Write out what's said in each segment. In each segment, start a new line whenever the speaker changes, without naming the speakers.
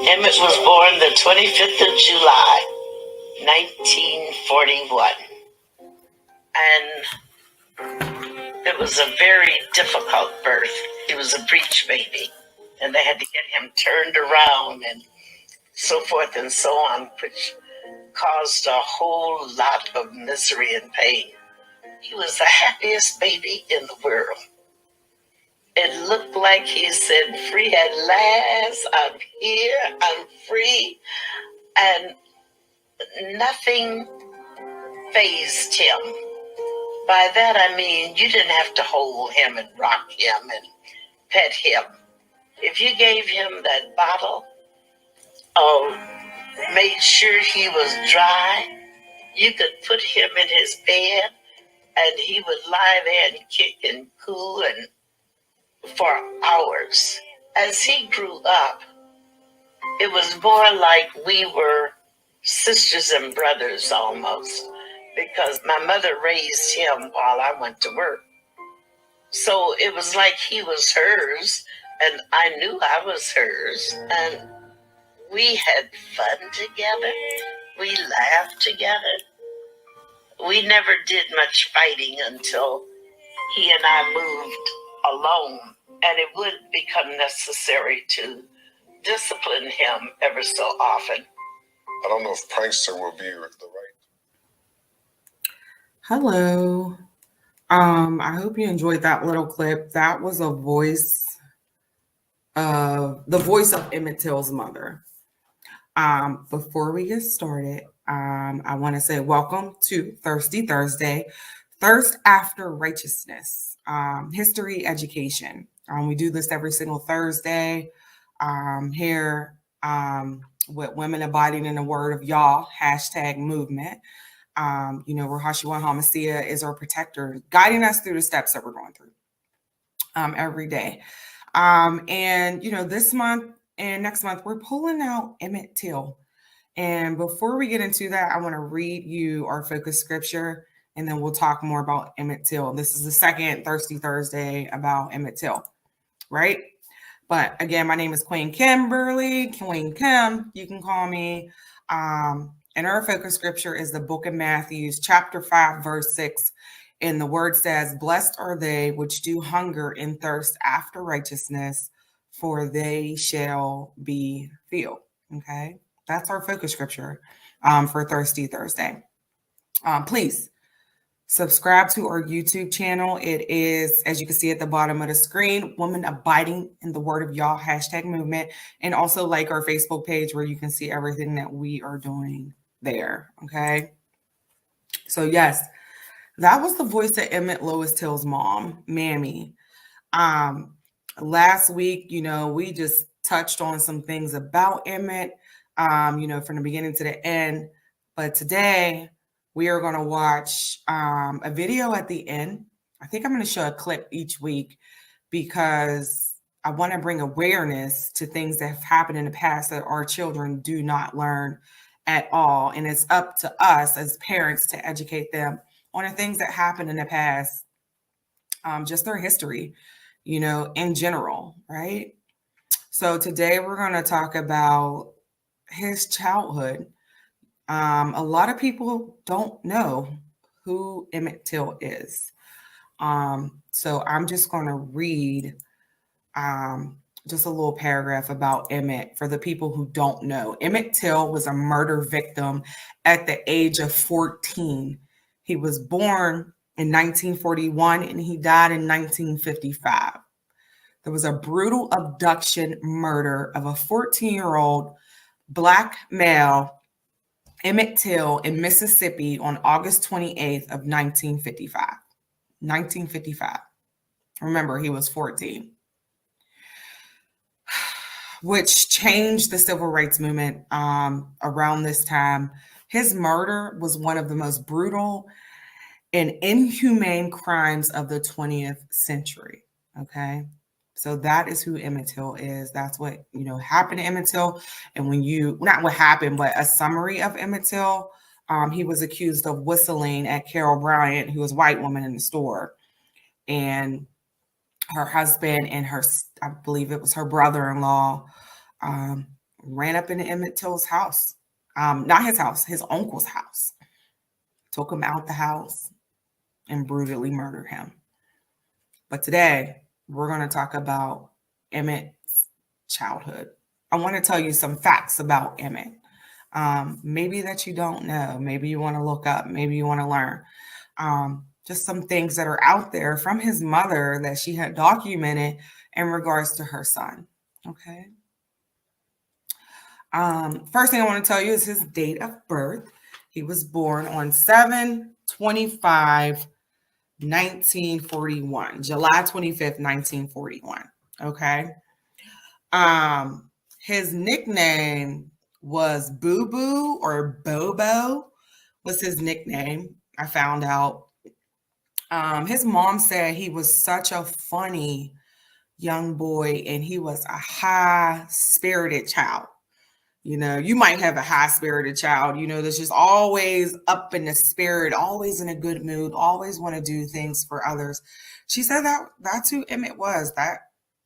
Emmett was born the 25th of July, 1941. And it was a very difficult birth. He was a breech baby, and they had to get him turned around and so forth and so on, which caused a whole lot of misery and pain. He was the happiest baby in the world. It looked like he said, free at last, I'm here, I'm free. And nothing fazed him. By that I mean you didn't have to hold him and rock him and pet him. If you gave him that bottle or made sure he was dry, you could put him in his bed and he would lie there and kick and coo and for hours. As he grew up, it was more like we were sisters and brothers almost, because my mother raised him while I went to work. So it was like he was hers and I knew I was hers, and we had fun together. We laughed together. We never did much fighting until he and I moved alone, and it would become necessary to discipline him ever so often.
I don't know if prankster will be the right.
Hello. I hope you enjoyed that little clip. That was the voice of Emmett Till's mother. Before we get started, I want to say welcome to Thirsty Thursday, Thirst After Righteousness, History Education. We do this every single Thursday here with Women Abiding in the Word of Yah, #movement. Where Hashua HaMashiach is our protector, guiding us through the steps that we're going through every day. This month and next month, we're pulling out Emmett Till. And before we get into that, I want to read you our focus scripture, and then we'll talk more about Emmett Till. This is the second Thirsty Thursday about Emmett Till, right? But again, my name is Queen Kimberly, Queen Kim, you can call me. And our focus scripture is the book of Matthew, chapter 5, verse 6. And the word says, blessed are they which do hunger and thirst after righteousness, for they shall be filled. Okay, that's our focus scripture for Thirsty Thursday. Please subscribe to our YouTube channel. It is, as you can see at the bottom of the screen, Women Abiding in the Word of Yah, #movement. And also like our Facebook page where you can see everything that we are doing there. Okay. So yes, that was the voice of Emmett Lois Till's mom, Mammy. Last week, we just touched on some things about Emmett, from the beginning to the end. But today we are going to watch a video at the end. I think I'm going to show a clip each week because I want to bring awareness to things that have happened in the past that our children do not learn at all. And it's up to us as parents to educate them on the things that happened in the past, just their history, in general, right? So today we're going to talk about his childhood. A lot of people don't know who Emmett Till is. So I'm just going to read just a little paragraph about Emmett for the people who don't know. Emmett Till was a murder victim at the age of 14. He was born in 1941 and he died in 1955. There was a brutal abduction murder of a 14-year-old Black male, Emmett Till, in Mississippi on August 28th of 1955. 1955. Remember, he was 14. Which changed the civil rights movement around this time. His murder was one of the most brutal and inhumane crimes of the 20th century. Okay. So that is who Emmett Till is. That's what, happened to Emmett Till. And not what happened, but a summary of Emmett Till. He was accused of whistling at Carol Bryant, who was a white woman in the store. And her husband and I believe it was her brother-in-law, ran up into Emmett Till's house. Not his house, his uncle's house. Took him out the house and brutally murdered him. But today, we're going to talk about Emmett's childhood. I want to tell you some facts about Emmett. Maybe that you don't know. Maybe you want to look up. Maybe you want to learn. Just some things that are out there from his mother that she had documented in regards to her son. Okay. First thing I want to tell you is his date of birth. He was born on 7/25/1941, July 25th, 1941. Okay. His nickname was Boo Boo, or Bobo was his nickname. I found out. His mom said he was such a funny young boy and he was a high-spirited child. You might have a high-spirited child, that's just always up in the spirit, always in a good mood, always want to do things for others. She said that's who Emmett was. That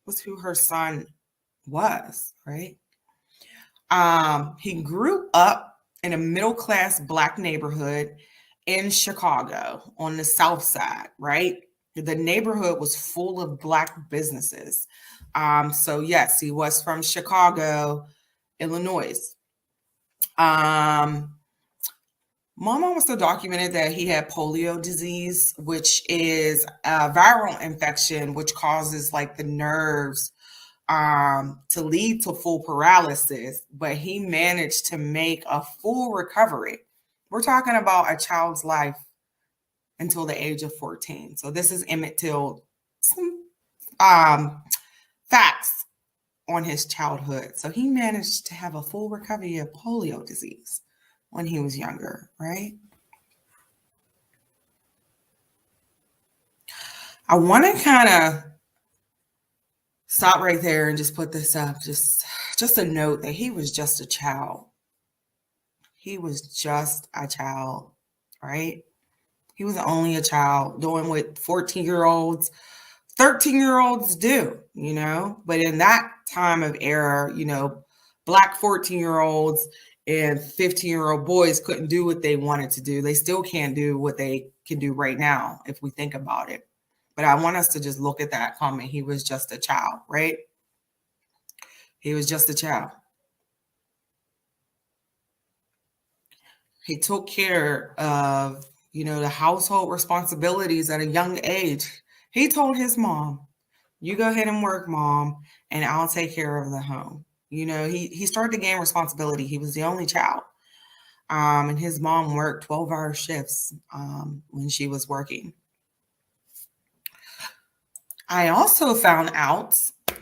was who her son was, right? He grew up in a middle-class Black neighborhood in Chicago on the South Side, right? The neighborhood was full of Black businesses. So yes, he was from Chicago, Illinois. Mom also documented that he had polio disease, which is a viral infection, which causes like the nerves to lead to full paralysis, but he managed to make a full recovery. We're talking about a child's life until the age of 14. So this is Emmett Till, some facts on his childhood. So he managed to have a full recovery of polio disease when he was younger, right? I want to kind of stop right there and just put this up, just a note that he was just a child. He was just a child, right? He was only a child doing what 14-year-olds, 13-year-olds do, But in that time of era, Black 14-year-olds and 15-year-old boys couldn't do what they wanted to do. They still can't do what they can do right now, if we think about it. But I want us to just look at that comment. He was just a child, right? He was just a child. He took care of, the household responsibilities at a young age. He told his mom, "You go ahead and work, Mom, and I'll take care of the home." He started to gain responsibility. He was the only child. And his mom worked 12-hour shifts when she was working. I also found out,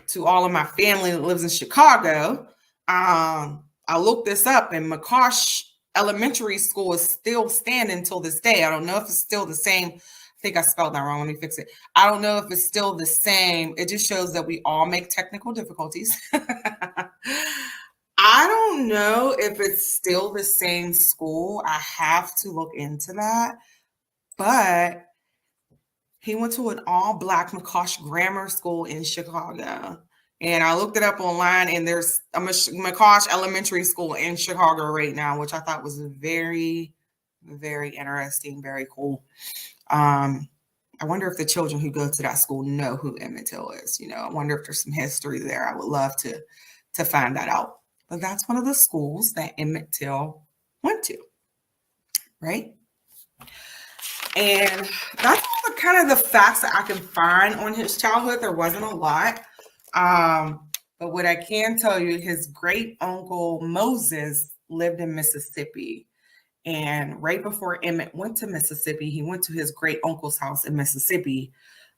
to all of my family that lives in Chicago, I looked this up, and McCosh Elementary School is still standing till this day. I don't know if it's still the same. I think I spelled that wrong. Let me fix it. I don't know if it's still the same. It just shows that we all make technical difficulties. I don't know if it's still the same school. I have to look into that. But he went to an all-Black McCosh Grammar School in Chicago. And I looked it up online, and there's a McCosh Elementary School in Chicago right now, which I thought was very, very interesting, very cool. I wonder if the children who go to that school know who Emmett Till is. I wonder if there's some history there. I would love to find that out. But that's one of the schools that Emmett Till went to, right? And that's all kind of the facts that I can find on his childhood. There wasn't a lot. But what I can tell you, his great uncle Moses lived in Mississippi. And right before Emmett went to Mississippi, he went to his great uncle's house in Mississippi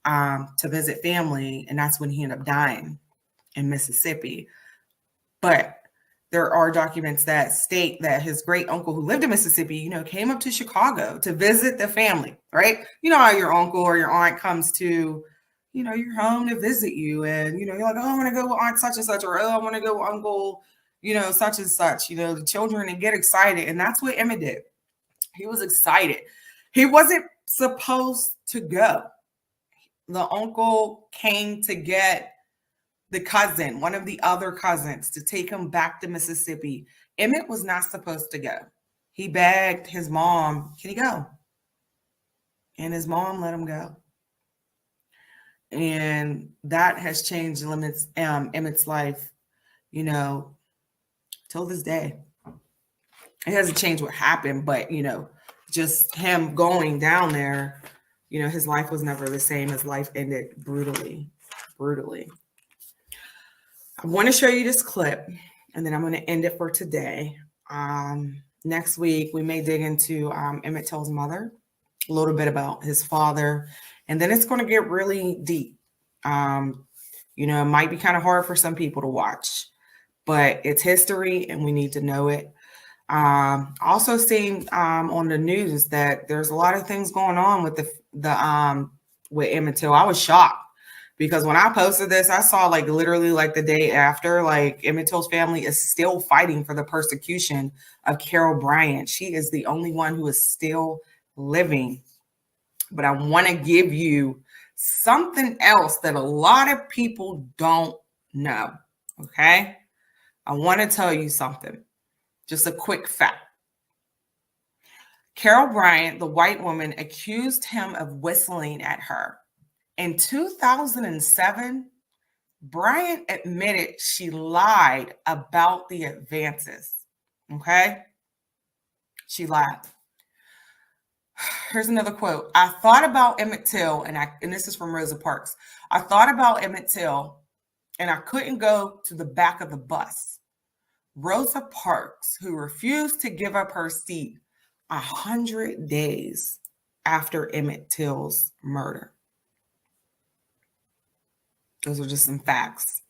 to visit family. And that's when he ended up dying in Mississippi. But there are documents that state that his great uncle who lived in Mississippi, came up to Chicago to visit the family, right? How your uncle or your aunt comes to, your home to visit you. And, you're like, "Oh, I want to go with Aunt such and such," or, "Oh, I want to go with Uncle, such and such," the children, and get excited. And that's what Emmett did. He was excited. He wasn't supposed to go. The uncle came to get the cousin, one of the other cousins, to take him back to Mississippi. Emmett was not supposed to go. He begged his mom, can he go? And his mom let him go. And that has changed Emmett's life, you know, till this day. It hasn't changed what happened, but, you know, just him going down there, you know, his life was never the same. His life ended brutally. I want to show you this clip, and then I'm going to end it for today. Next week, we may dig into Emmett Till's mother, a little bit about his father, and then it's going to get really deep. You know, it might be kind of hard for some people to watch, but it's history and we need to know it. Also seeing on the news that there's a lot of things going on with with Emmett Till. I was shocked because when I posted this, I saw like literally like the day after, like Emmett Till's family is still fighting for the persecution of Carol Bryant. She is the only one who is still living. But I want to give you something else that a lot of people don't know. Okay. I want to tell you something. Just a quick fact. Carol Bryant, the white woman, accused him of whistling at her. In 2007, Bryant admitted she lied about the advances. Okay? She lied. Here's another quote. I thought about Emmett Till, and this is from Rosa Parks. I thought about Emmett Till, and I couldn't go to the back of the bus. Rosa Parks, who refused to give up her seat 100 days after Emmett Till's murder. Those are just some facts.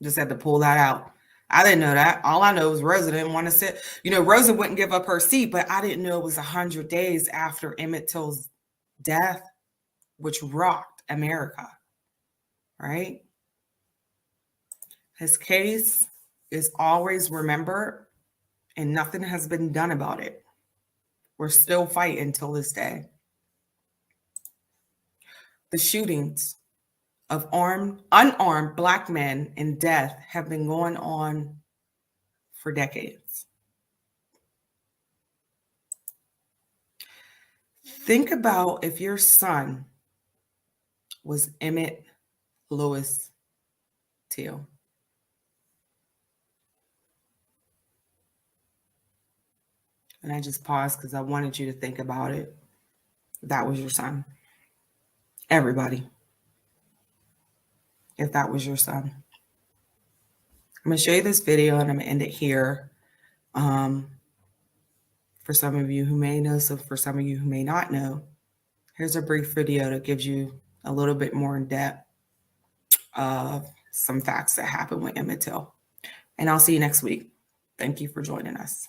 Just had to pull that out. I didn't know that. All I know is Rosa didn't want to sit. You know, Rosa wouldn't give up her seat, but I didn't know it was 100 days after Emmett Till's death, which rocked America, right? His case is always remembered, and nothing has been done about it. We're still fighting till this day. The shootings of unarmed Black men in death have been going on for decades. Think about if your son was Emmett Lewis Till. And I just paused because I wanted you to think about it. That was your son. Everybody. If that was your son. I'm going to show you this video and I'm going to end it here. For some of you who may know, so for some of you who may not know, here's a brief video that gives you a little bit more in depth of some facts that happened with Emmett Till. And I'll see you next week. Thank you for joining us.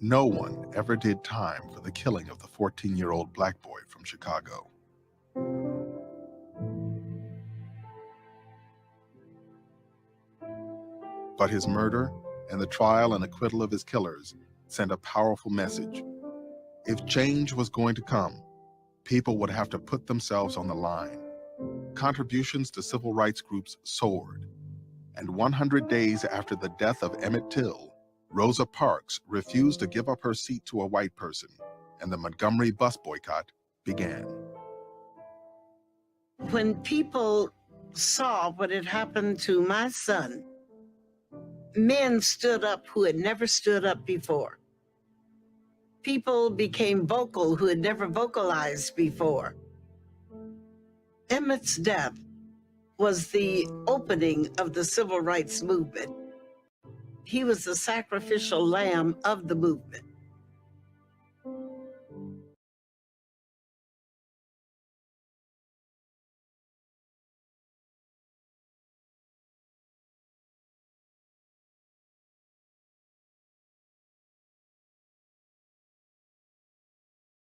No one ever did time for the killing of the 14-year-old Black boy from Chicago. But his murder and the trial and acquittal of his killers sent a powerful message. If change was going to come, people would have to put themselves on the line. Contributions to civil rights groups soared. And 100 days after the death of Emmett Till, Rosa Parks refused to give up her seat to a white person, and the Montgomery bus boycott began.
When people saw what had happened to my son, men stood up who had never stood up before. People became vocal who had never vocalized before. Emmett's death was the opening of the civil rights movement. He was the sacrificial lamb of the movement.